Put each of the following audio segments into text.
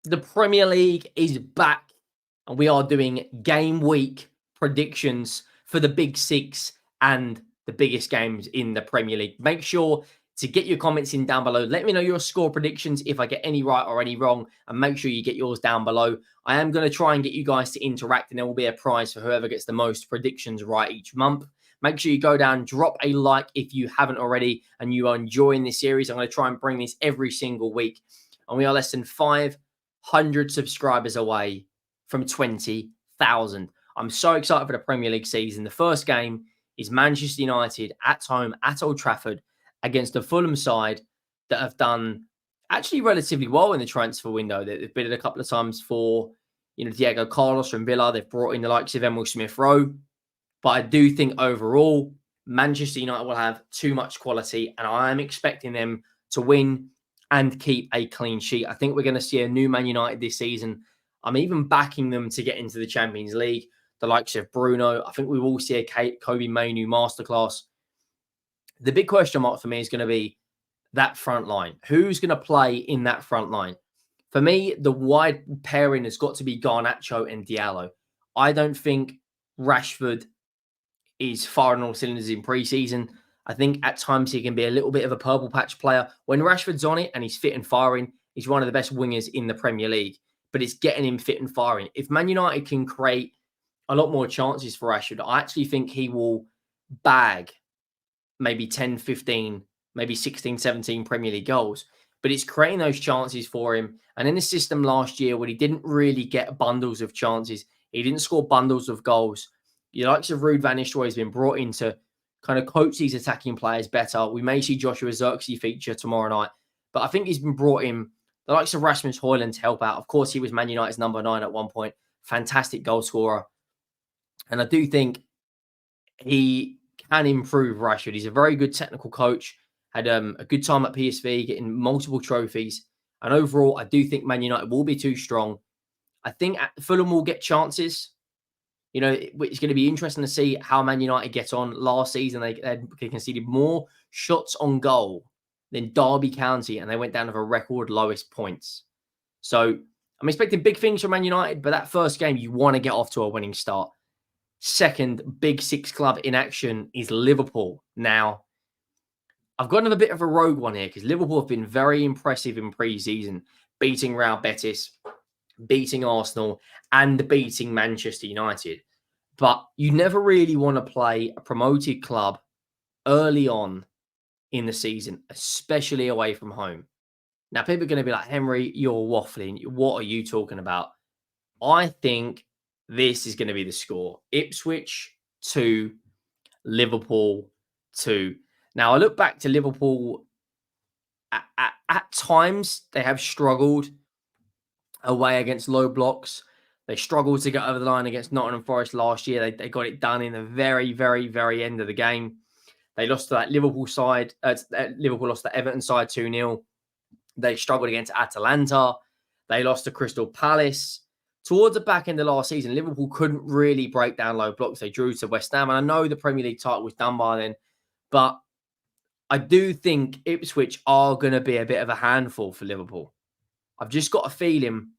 The Premier League is back, and we are doing game week predictions for the big six and the biggest games in the Premier League. Make sure to get your comments in down below. Let me know your score predictions if I get any right or any wrong, and make sure you get yours down below. I am going to try and get you guys to interact, and there will be a prize for whoever gets the most predictions right each month. Make sure you go down, drop a like if you haven't already, and you are enjoying this series. I'm going to try and bring this every single week, and we are less than 500 subscribers away from 20,000. I'm so excited for the Premier League season. The first game is Manchester United at home at Old Trafford against the Fulham side that have done actually relatively well in the transfer window. They've bid it a couple of times for, Diego Carlos from Villa. They've brought in the likes of Emil Smith-Rowe. But I do think overall, Manchester United will have too much quality, and I am expecting them to win and keep a clean sheet. I think we're going to see a new Man United this season. I'm even backing them to get into the Champions League. The likes of Bruno. I think we will see a Kobe Mainoo masterclass. The big question mark for me is going to be that front line. Who's going to play in that front line? For me, the wide pairing has got to be Garnacho and Diallo. I don't think Rashford is firing all cylinders in pre-season. I think at times he can be a little bit of a purple patch player. When Rashford's on it and he's fit and firing, he's one of the best wingers in the Premier League. But it's getting him fit and firing. If Man United can create a lot more chances for Rashford, I actually think he will bag maybe 10, 15, maybe 16, 17 Premier League goals. But it's creating those chances for him. And in the system last year, when he didn't really get bundles of chances, he didn't score bundles of goals. The likes of Ruud van Nistelrooy has been brought in to kind of coach these attacking players better. We may see Joshua Zirkzee feature tomorrow night. But I think he's been brought in, the likes of Rasmus Højlund, to help out. Of course, he was Man United's number 9 at one point. Fantastic goal scorer. And I do think he can improve Rashford. He's a very good technical coach. Had a good time at PSV, getting multiple trophies. And overall, I do think Man United will be too strong. I think Fulham will get chances. It's going to be interesting to see how Man United get on. Last season, they conceded more shots on goal than Derby County, and they went down to the record lowest points. So I'm expecting big things from Man United, but that first game, you want to get off to a winning start. Second big six club in action is Liverpool. Now, I've got another bit of a rogue one here because Liverpool have been very impressive in pre-season, beating Real Betis, beating Arsenal, and beating Manchester United. But you never really want to play a promoted club early on in the season, especially away from home. Now, people are going to be like, Henry, you're waffling. What are you talking about? I think this is going to be the score. Ipswich 2, Liverpool 2. Now, I look back to Liverpool. At times, they have struggled away against low blocks. They struggled to get over the line against Nottingham Forest last year. They got it done in the very, very, very end of the game. They lost to that Liverpool side. Liverpool lost to Everton side 2-0. They struggled against Atalanta. They lost to Crystal Palace. Towards the back end of last season, Liverpool couldn't really break down low blocks. They drew to West Ham. And I know the Premier League title was done by then. But I do think Ipswich are going to be a bit of a handful for Liverpool. I've just got a feeling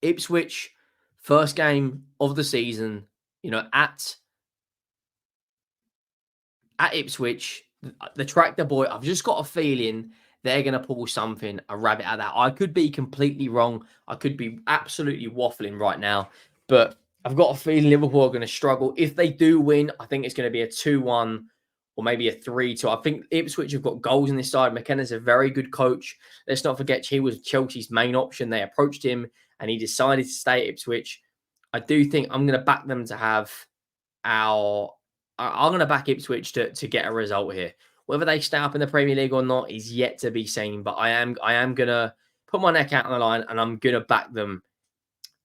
Ipswich, first game of the season, at Ipswich, the tractor boy, I've just got a feeling they're going to pull something, a rabbit out of that. I could be completely wrong. I could be absolutely waffling right now. But I've got a feeling Liverpool are going to struggle. If they do win, I think it's going to be a 2-1 or maybe a 3-2. I think Ipswich have got goals on this side. McKenna's a very good coach. Let's not forget he was Chelsea's main option. They approached him and he decided to stay at Ipswich. I do think I'm going to back them to have I'm going to back Ipswich to get a result here. Whether they stay up in the Premier League or not is yet to be seen. But I am going to put my neck out on the line and I'm going to back them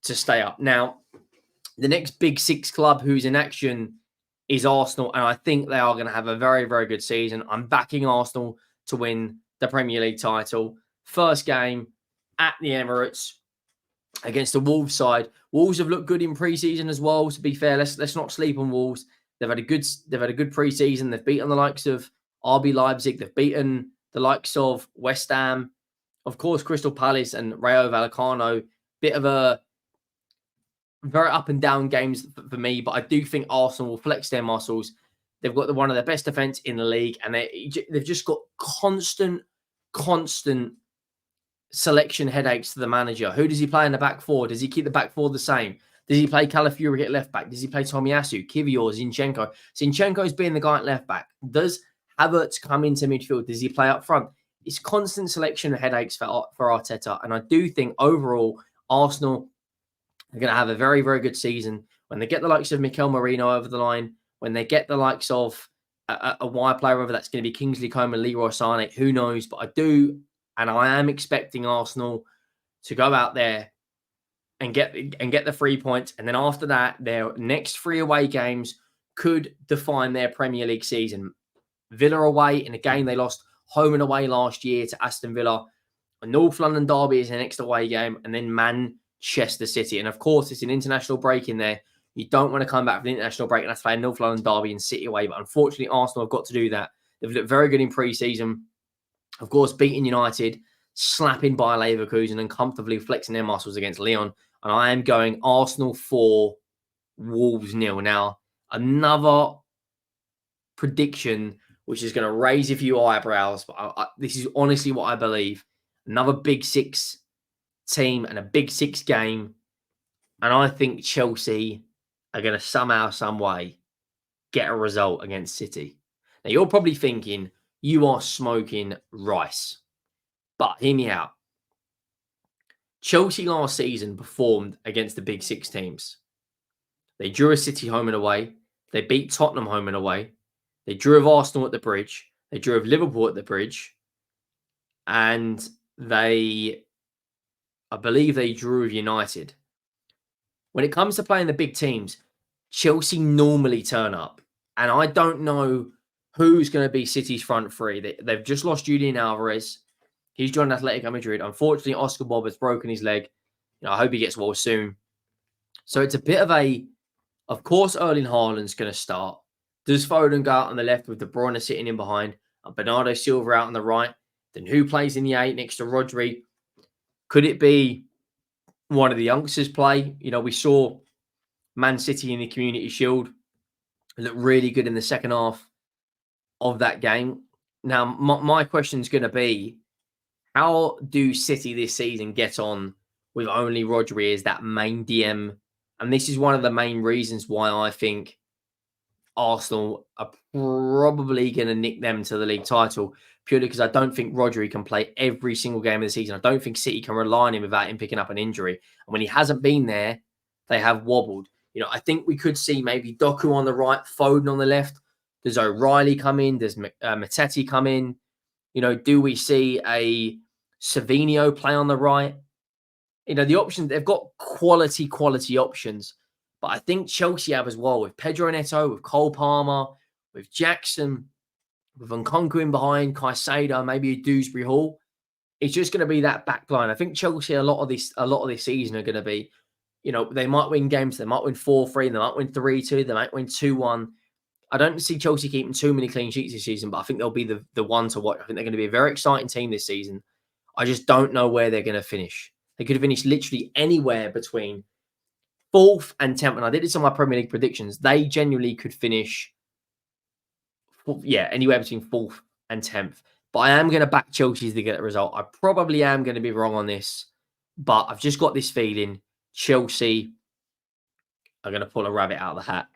to stay up. Now, the next big six club who's in action is Arsenal. And I think they are going to have a very, very good season. I'm backing Arsenal to win the Premier League title. First game at the Emirates against the Wolves side. Wolves have looked good in pre-season as well. To be fair, let's not sleep on Wolves. They've had a good pre-season. They've beaten the likes of RB Leipzig. They've beaten the likes of West Ham. Of course, Crystal Palace and Rayo Vallecano, bit of a very up and down games for me, but I do think Arsenal will flex their muscles. They've got one of the best defense in the league, and they've just got constant selection headaches to the manager. Who does he play in the back four? Does he keep the back four the same? Does he play Calafiori at left back? Does he play Tomiyasu, Kivior, Zinchenko? Zinchenko's being the guy at left back. Does Havertz come into midfield? Does he play up front? It's constant selection headaches for Arteta, and I do think overall Arsenal are going to have a very, very good season when they get the likes of Mikel Merino over the line, when they get the likes of a wide player, whether that's going to be Kingsley Coman, Leroy Sané, who knows? But I do, and I am expecting Arsenal to go out there and get the 3 points, and then after that, their next 3 away games could define their Premier League season. Villa away in a game they lost home and away last year to Aston Villa. A North London derby is the next away game, and then Manchester City. And of course, it's an international break in there. You don't want to come back from the international break and have to play a North London derby and City away. But unfortunately, Arsenal have got to do that. They've looked very good in pre-season. Of course, beating United, slapping by Leverkusen, and comfortably flexing their muscles against Lyon. And I am going Arsenal 4, Wolves 0. Now, another prediction which is going to raise a few eyebrows, but this is honestly what I believe. Another Big Six team and a Big Six game. And I think Chelsea are going to somehow, some way get a result against City. Now, you're probably thinking you are smoking rice. But hear me out. Chelsea last season performed against the Big Six teams. They drew a City home and away. They beat Tottenham home and away. They drew of Arsenal at the Bridge. They drew of Liverpool at the Bridge. And I believe they drew of United. When it comes to playing the big teams, Chelsea normally turn up. And I don't know who's going to be City's front three. They've just lost Julian Alvarez. He's joined Atletico Madrid. Unfortunately, Oscar Bob has broken his leg. I hope he gets well soon. So it's a bit of course, Erling Haaland's going to start. Does Foden go out on the left with De Bruyne sitting in behind and Bernardo Silva out on the right? Then who plays in the 8 next to Rodri? Could it be one of the youngsters play? We saw Man City in the Community Shield look really good in the second half of that game. Now, my question is going to be, how do City this season get on with only Rodri as that main DM? And this is one of the main reasons why I think Arsenal are probably going to nick them to the league title, purely because I don't think Rodri can play every single game of the season. I don't think City can rely on him without him picking up an injury. And when he hasn't been there, they have wobbled. I think we could see maybe Doku on the right, Foden on the left. Does O'Reilly come in? Does Matete come in? Do we see a Savinio play on the right? The options, they've got quality options. But I think Chelsea have as well, with Pedro Neto, with Cole Palmer, with Jackson, with Nkunku in behind, Caicedo, maybe a Dewsbury Hall. It's just going to be that back line. I think Chelsea a lot of this season are going to be, they might win games, they might win 4-3, they might win 3-2, they might win 2-1. I don't see Chelsea keeping too many clean sheets this season, but I think they'll be the one to watch. I think they're going to be a very exciting team this season. I just don't know where they're going to finish. They could have finished literally anywhere between 4th and 10th. And I did this on my Premier League predictions. They genuinely could finish, anywhere between 4th and 10th. But I am going to back Chelsea to get the result. I probably am going to be wrong on this, but I've just got this feeling Chelsea are going to pull a rabbit out of the hat.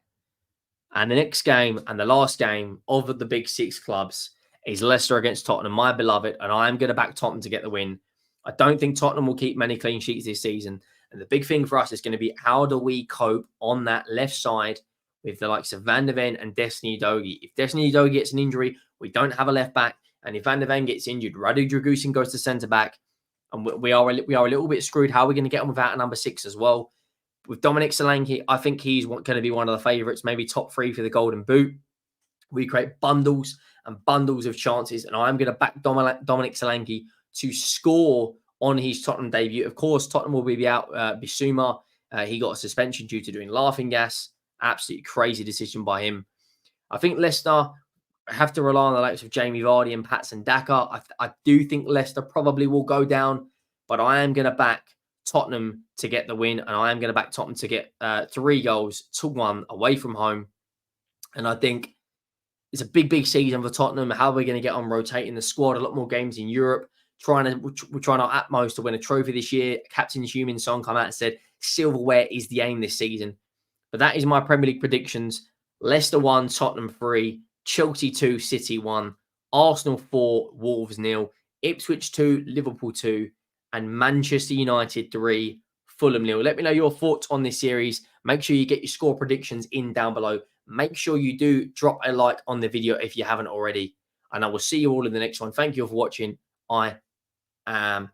And the next game and the last game of the Big Six clubs is Leicester against Tottenham, my beloved, and I am going to back Tottenham to get the win. I don't think Tottenham will keep many clean sheets this season. And the big thing for us is going to be, how do we cope on that left side with the likes of Van der Ven and Destiny Udogie? If Destiny Udogie gets an injury, we don't have a left back. And if Van der Ven gets injured, Radu Dragusin goes to centre back. And we are a little bit screwed. How are we going to get on without a number 6 as well? With Dominic Solanke, I think he's going to be one of the favourites, maybe top 3 for the Golden Boot. We create bundles and bundles of chances. And I'm going to back Dominic Solanke to score on his Tottenham debut. Of course, Tottenham will be out. Bissouma, he got a suspension due to doing laughing gas. Absolutely crazy decision by him. I think Leicester, have to rely on the likes of Jamie Vardy and Patson Daka. I do think Leicester probably will go down, but I am going to back Tottenham to get the win, and I am going to back Tottenham to get 3-1 away from home. And I think it's a big season for Tottenham. How are we going to get on rotating the squad? A lot more games in Europe. We're trying our utmost to win a trophy this year. Captain Heung-min Son come out and said silverware is the aim this season. But that is my Premier League predictions. Leicester 1, Tottenham 3, Chelsea 2, City 1, Arsenal 4, Wolves 0, Ipswich 2, Liverpool 2, and Manchester United 3, Fulham 0. Let me know your thoughts on this series. Make sure you get your score predictions in down below. Make sure you do drop a like on the video if you haven't already. And I will see you all in the next one. Thank you for watching. I am